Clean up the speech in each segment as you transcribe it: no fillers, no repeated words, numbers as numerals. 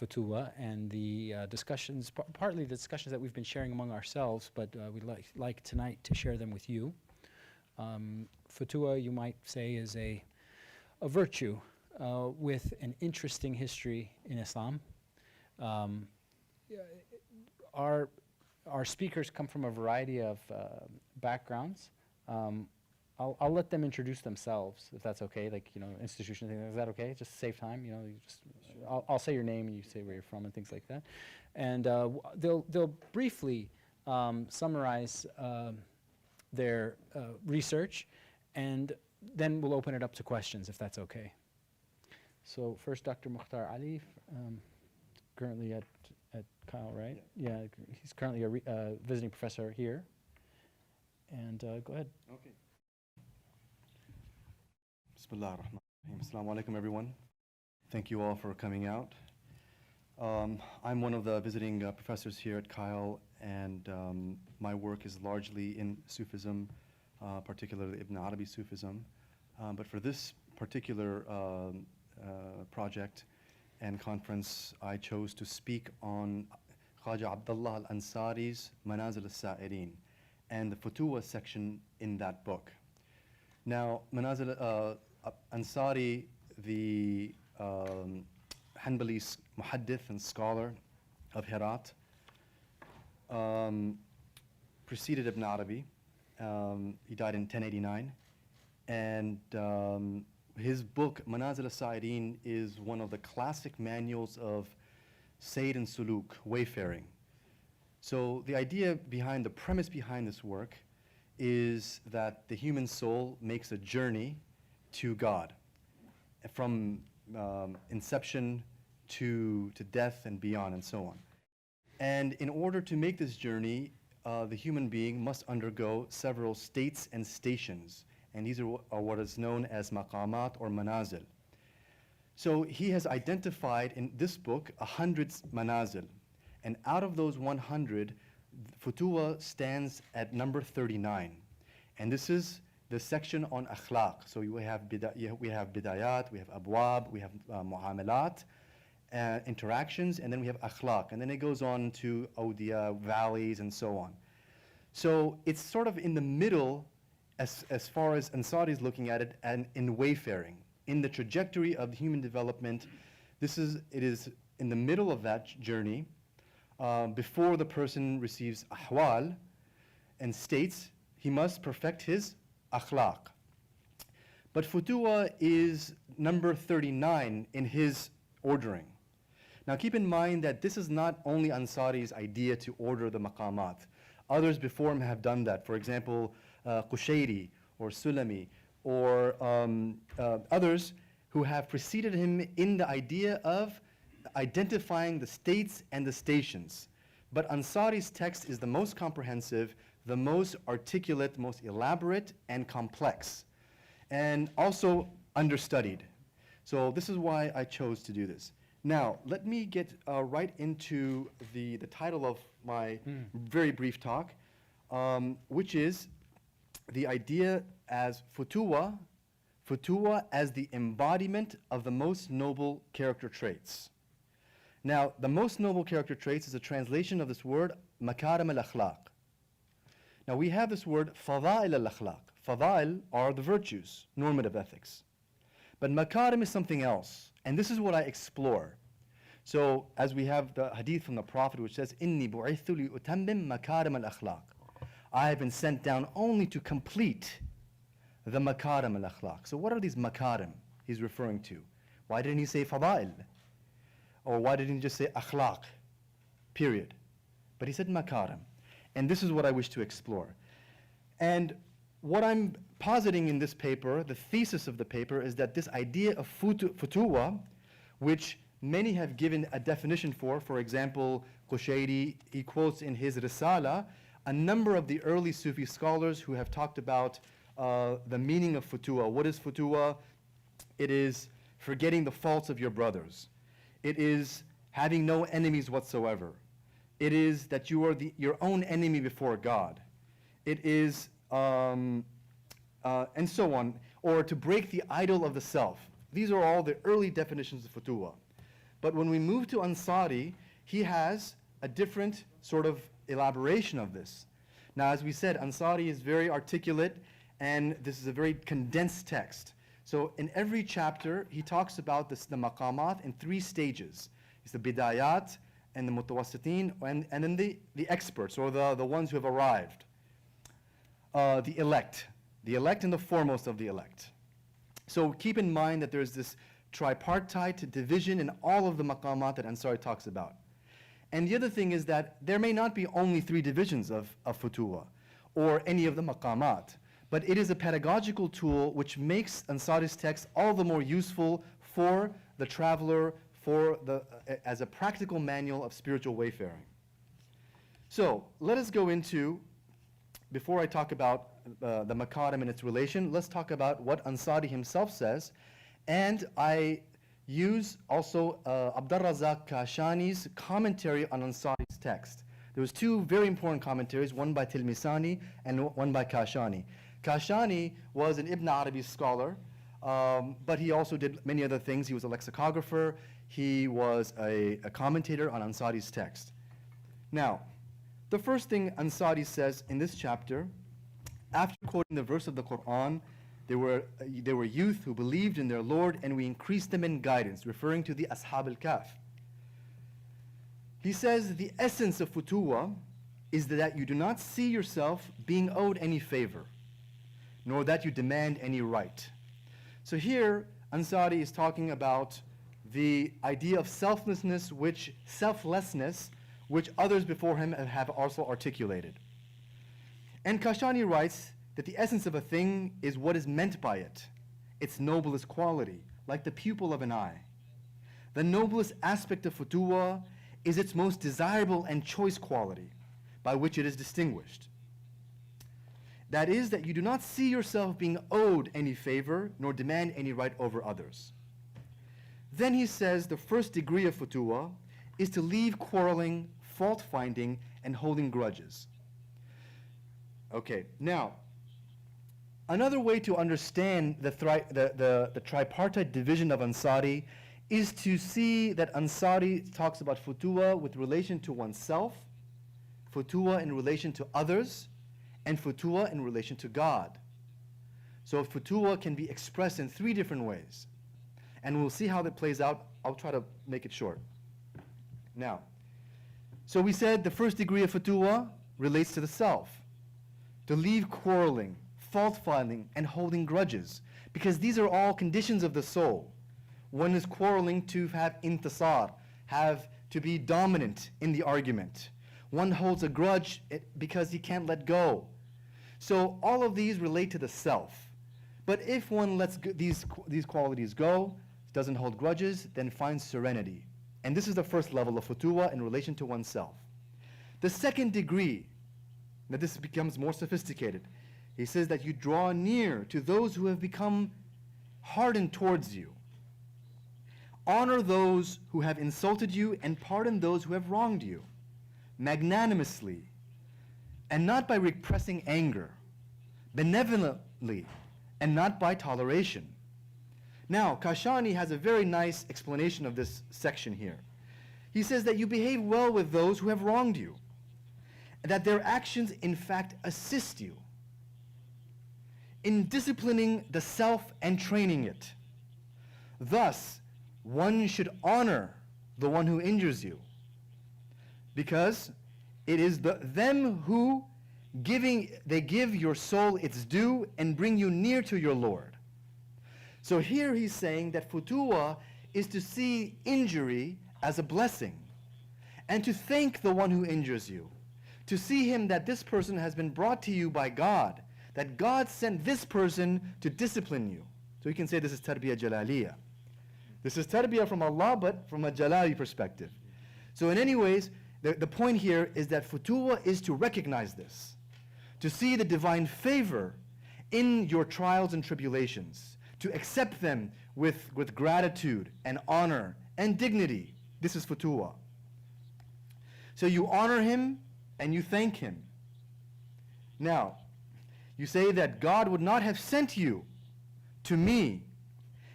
Futuwwa and the discussions, partly the discussions that we've been sharing among ourselves, but we'd like tonight to share them with you. Futuwwa, you might say, is a virtue with an interesting history in Islam. Our speakers come from a variety of backgrounds. I'll let them introduce themselves, if that's okay, like, you know, institution, is that okay? Just save time, you know, I'll say your name and you say where you're from and things like that. And they'll briefly summarize their research, and then we'll open it up to questions, if that's okay. So first, Dr. Mukhtar Ali, currently at Kyle, right? Yeah, he's currently a visiting professor here. And go ahead. Okay. Bismillah ar-Rahman ar-Rahim. Assalamu alaikum, everyone. Thank you all for coming out. I'm one of the visiting professors here at Kyle, and my work is largely in Sufism, particularly Ibn Arabi Sufism. But for this particular project and conference, I chose to speak on Khaja ʿAbdallāhAnṣārī's Manāzil al-Sāʻirīn and the Futuwwa section in that book. Now, Manāzil Ansari, the Hanbali muhaddith and scholar of Herat, preceded Ibn Arabi. He died in 1089, and his book Manāzil al-Sā'irin is one of the classic manuals of Sayd and Suluk, wayfaring. So the idea behind, the premise behind this work is that the human soul makes a journey to God, from inception to death and beyond and so on. And in order to make this journey, the human being must undergo several states and stations, and these are what is known as maqamat or manazil. So he has identified in this book 100 manazil, and out of those 100, Futuwwa stands at number 39, and this is the section on akhlaq. So we have bidayat, we have abwab, we have muamalat, interactions, and then we have akhlaq, and then it goes on to awdiya, valleys, and so on. So it's sort of in the middle, as far as Ansari is looking at it, and in wayfaring, in the trajectory of human development. It is in the middle of that journey, before the person receives ahwal and states, he must perfect his akhlaq. But Futuwwa is number 39 in his ordering. Now keep in mind that this is not only Ansari's idea to order the maqamat. Others before him have done that. For example, Qushayri or Sulami or others who have preceded him in the idea of identifying the states and the stations. But Ansari's text is the most comprehensive, the most articulate, most elaborate, and complex, and also understudied. So this is why I chose to do this. Now, let me get right into the title of my very brief talk, which is the idea as Futuwwa as the embodiment of the most noble character traits. Now, the most noble character traits is a translation of this word, Makārimal-Akhlāq. Now, we have this word, fadā'il al-akhlāq. Fadā'il are the virtues, normative ethics. But Makārim is something else, and this is what I explore. So, as we have the hadith from the Prophet which says, إِنِّي بُعِثُّ لِأُتَمِّمْ مَكَارِمَ الْأَخْلَاقِ. I have been sent down only to complete the Makārimal-Akhlāq. So what are these Makārim he's referring to? Why didn't he say Fadā'il? Or why didn't he just say Akhlāq, period? But he said Makārim. And this is what I wish to explore. And what I'm positing in this paper, the thesis of the paper, is that this idea of Futuwwa, which many have given a definition for example, Qushayri, he quotes in his Risala a number of the early Sufi scholars who have talked about the meaning of Futuwwa. What is Futuwwa? It is forgetting the faults of your brothers. It is having no enemies whatsoever. It is that you are your own enemy before God. It is, and so on, or to break the idol of the self. These are all the early definitions of Futuwwa. But when we move to Ansari, he has a different sort of elaboration of this. Now, as we said, Ansari is very articulate, and this is a very condensed text. So in every chapter, he talks about the maqamat in 3 stages. It's the bidayat, and the mutawassitin, and then the experts, or the ones who have arrived. The elect and the foremost of the elect. So keep in mind that there's this tripartite division in all of the maqamat that Ansari talks about. And the other thing is that there may not be only 3 divisions of Futuwwa or any of the maqamat, but it is a pedagogical tool which makes Ansari's text all the more useful for the traveler, as a practical manual of spiritual wayfaring. So let us go into, before I talk about the Makarim and its relation, let's talk about what Ansari himself says. And I use also Abdurrazzaq Kashani's commentary on Ansari's text. There was 2 very important commentaries, one by Tilmisani and one by Kashani. Kashani was an Ibn Arabi scholar, but he also did many other things. He was a lexicographer. He was a commentator on Ansari's text. Now, the first thing Ansari says in this chapter, after quoting the verse of the Quran, there were youth who believed in their Lord, and we increased them in guidance, referring to the Ashab al-Kahf. He says, the essence of Futuwwa is that you do not see yourself being owed any favor, nor that you demand any right. So here, Ansari is talking about the idea of selflessness, which others before him have also articulated. And Kashani writes that the essence of a thing is what is meant by it, its noblest quality, like the pupil of an eye. The noblest aspect of Futuwwa is its most desirable and choice quality, by which it is distinguished. That is, that you do not see yourself being owed any favor, nor demand any right over others. Then he says the first degree of Futuwwa is to leave quarreling, fault-finding, and holding grudges. Okay, now, another way to understand the tripartite division of Ansari is to see that Ansari talks about Futuwwa with relation to oneself, Futuwwa in relation to others, and Futuwwa in relation to God. So Futuwwa can be expressed in 3 different ways. And we'll see how that plays out. I'll try to make it short. Now, so we said the first degree of Futuwwa relates to the self. To leave quarreling, fault-finding, and holding grudges, because these are all conditions of the soul. One is quarreling to have intisar, to be dominant in the argument. One holds a grudge because he can't let go. So all of these relate to the self. But if one lets these qualities go, doesn't hold grudges, then finds serenity. And this is the first level of Futuwwa in relation to oneself. The second degree, now this becomes more sophisticated. He says that you draw near to those who have become hardened towards you. Honor those who have insulted you and pardon those who have wronged you, magnanimously, and not by repressing anger, benevolently, and not by toleration. Now, Kashani has a very nice explanation of this section here. He says that you behave well with those who have wronged you, and that their actions in fact assist you in disciplining the self and training it. Thus, one should honor the one who injures you, because it is them who they give your soul its due and bring you near to your Lord. So here he's saying that Futuwwa is to see injury as a blessing, and to thank the one who injures you, to see him that this person has been brought to you by God, that God sent this person to discipline you. So you can say this is tarbiyah jalaliya. This is tarbiyah from Allah, but from a jalali perspective. So in any ways, the point here is that Futuwwa is to recognize this, to see the divine favor in your trials and tribulations, to accept them with gratitude and honor and dignity. This is Futuwwa. So you honor him and you thank him. Now, you say that God would not have sent you to me,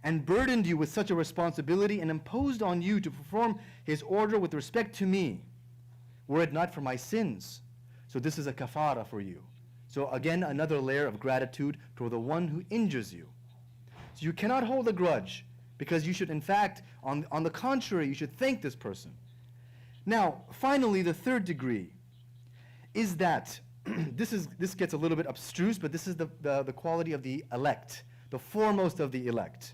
and burdened you with such a responsibility and imposed on you to perform his order with respect to me, were it not for my sins. So this is a kafara for you. So again, another layer of gratitude toward the one who injures you. So you cannot hold a grudge, because you should, in fact, on the contrary, you should thank this person. Now, finally, the third degree is that, this gets a little bit abstruse, but this is the quality of the elect, the foremost of the elect.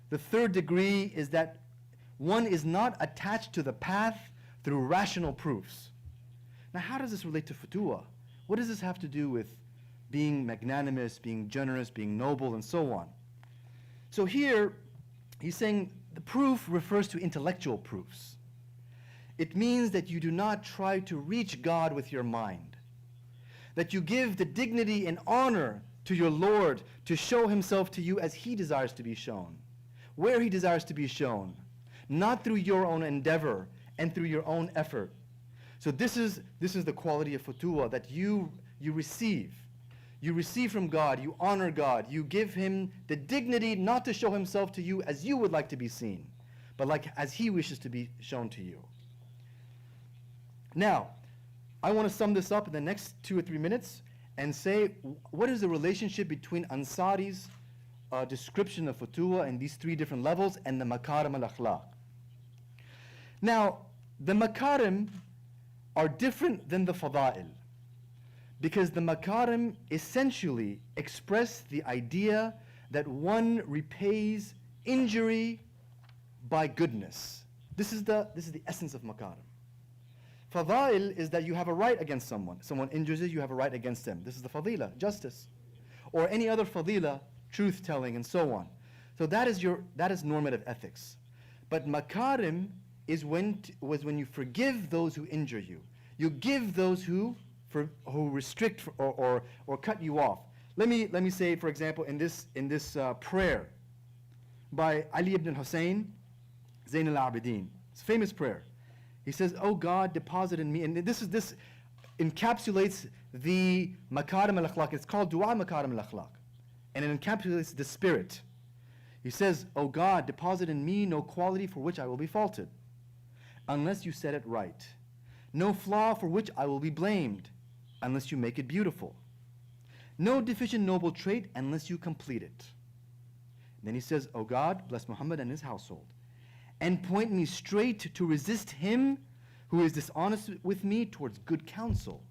The third degree is that one is not attached to the path through rational proofs. Now, how does this relate to Futuwwa? What does this have to do with being magnanimous, being generous, being noble, and so on? So here, he's saying the proof refers to intellectual proofs. It means that you do not try to reach God with your mind, that you give the dignity and honor to your Lord to show himself to you as he desires to be shown, where he desires to be shown, not through your own endeavor and through your own effort. So this is the quality of Futuwwa, that you receive. You receive from God, you honor God, you give him the dignity not to show himself to you as you would like to be seen, but like as he wishes to be shown to you. Now, I want to sum this up in the next 2 or 3 minutes and say, what is the relationship between Ansāri's description of Futuwwa in these 3 different levels and the Makārimal-Akhlāq? Now, the Makārim are different than the Fadā'il, because the Makārim essentially express the idea that one repays injury by goodness. This is the essence of Makārim. Fadā'il is that you have a right against someone. Someone injures you, you have a right against them. This is the fadila, justice. Or any other fadila, truth-telling, and so on. So that is normative ethics. But Makārim is when you forgive those who injure you. You give those who restrict or cut you off. Let me say, for example, in this prayer by Ali ibn Hussein, Zayn al-Abidin. It's a famous prayer. He says, "Oh God, deposit in me," and this encapsulates the Makārimal-Akhlāq. It's called Dua Makārimal-Akhlāq, and it encapsulates the spirit. He says, "Oh God, deposit in me no quality for which I will be faulted, unless you set it right. No flaw for which I will be blamed, unless you make it beautiful. No deficient noble trait unless you complete it." Then he says, "Oh God, bless Muhammad and his household, and point me straight to resist him who is dishonest with me towards good counsel.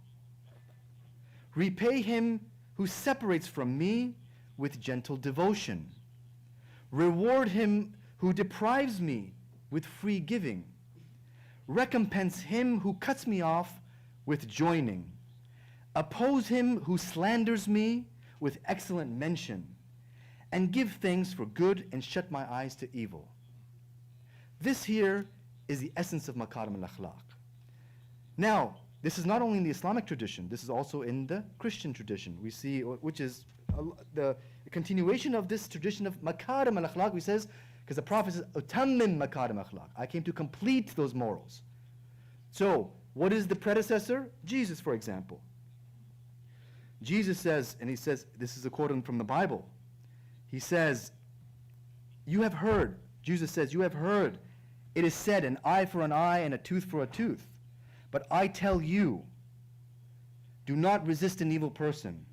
Repay him who separates from me with gentle devotion. Reward him who deprives me with free giving. Recompense him who cuts me off with joining. Oppose him who slanders me with excellent mention. And give thanks for good and shut my eyes to evil." This here is the essence of Makārimal-Akhlāq. Now, this is not only in the Islamic tradition, this is also in the Christian tradition. We see, which is the continuation of this tradition of Makārimal-Akhlāq. We says, because the Prophet says, "Utammim Makārimal-Akhlāq." I came to complete those morals. So, what is the predecessor? Jesus, for example. Jesus says, and he says, this is a quote from the Bible. He says, "You have heard," Jesus says, "you have heard, it is said, an eye for an eye and a tooth for a tooth. But I tell you, do not resist an evil person.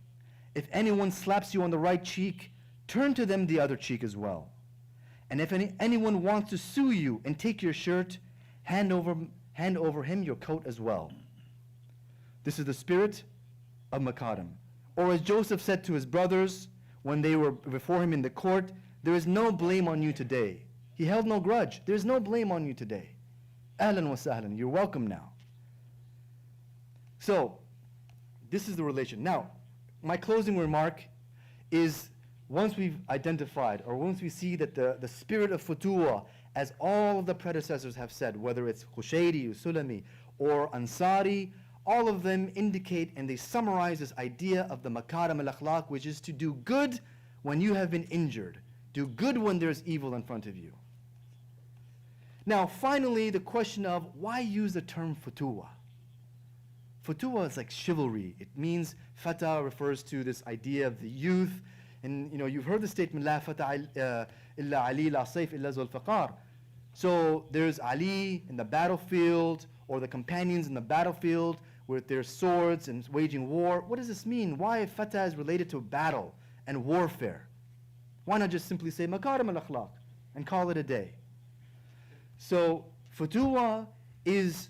If anyone slaps you on the right cheek, turn to them the other cheek as well. And if anyone wants to sue you and take your shirt, hand over him your coat as well." This is the spirit of Makārim. Or as Joseph said to his brothers when they were before him in the court, "There is no blame on you today." He held no grudge. There is no blame on you today. Ahlan wa sahlan, you're welcome now. So, this is the relation. Now, my closing remark is, once we've identified, or once we see that the spirit of Futuwwa, as all of the predecessors have said, whether it's Qushayri, Sulami, or Ansāri, all of them indicate and they summarize this idea of the Makārimal-Akhlāq, which is to do good when you have been injured. Do good when there's evil in front of you. Now, finally, the question of why use the term Futuwwa? Futuwwa is like chivalry. It means, Fata refers to this idea of the youth. And you've heard the statement, لا فتى إلا علي لا سيف إلا ذو الفقار. So there's Ali in the battlefield, or the companions in the battlefield with their swords and waging war. What does this mean? Why fata is related to battle and warfare? Why not just simply say Makārimal-Akhlāq and call it a day? So Futuwwa is,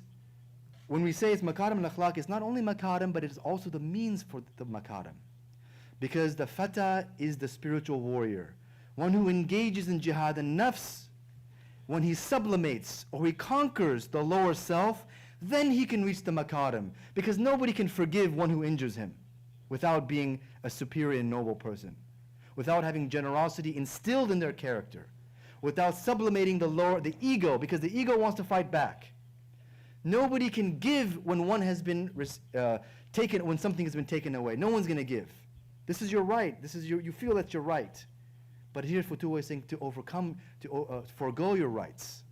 when we say it's Makārimal-Akhlāq, it's not only Makarim, but it is also the means for the Makarim. Because the fata is the spiritual warrior, one who engages in jihad and nafs. When he sublimates or he conquers the lower self, then he can reach the Makarim. Because nobody can forgive one who injures him without being a superior and noble person, without having generosity instilled in their character, without sublimating the ego, because the ego wants to fight back. Nobody can give when one has been taken, when something has been taken away. No one's going to give. This is your right. You feel that's your right. But here Futuwwa is saying to overcome, to forego your rights.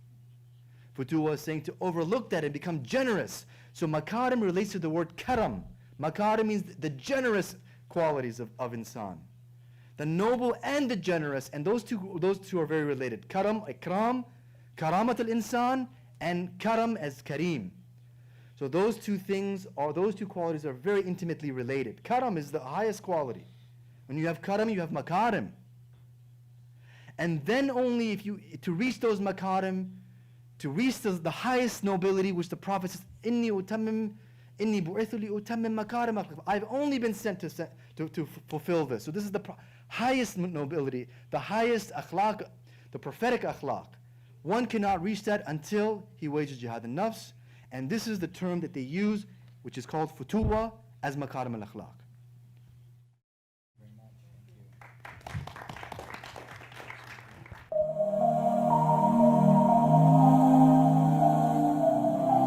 Futuwwa is saying to overlook that and become generous. So Makarim relates to the word karam. Makarim means the generous qualities of insan. The noble and the generous, and those two are very related. Karam, ikram, karamat al-insan, and karam as kareem. So those two qualities are very intimately related. Karam is the highest quality. When you have karam, you have makarim. And then only to reach those makarim, to reach the highest nobility, which the Prophet says, inni bu'ithu li utammim makarim. I've only been sent to fulfill this. So this is the highest nobility, the highest akhlaq, the prophetic akhlaq. One cannot reach that until he wages jihad and nafs. And this is the term that they use, which is called Futuwwa, as Makārimal-Akhlāq.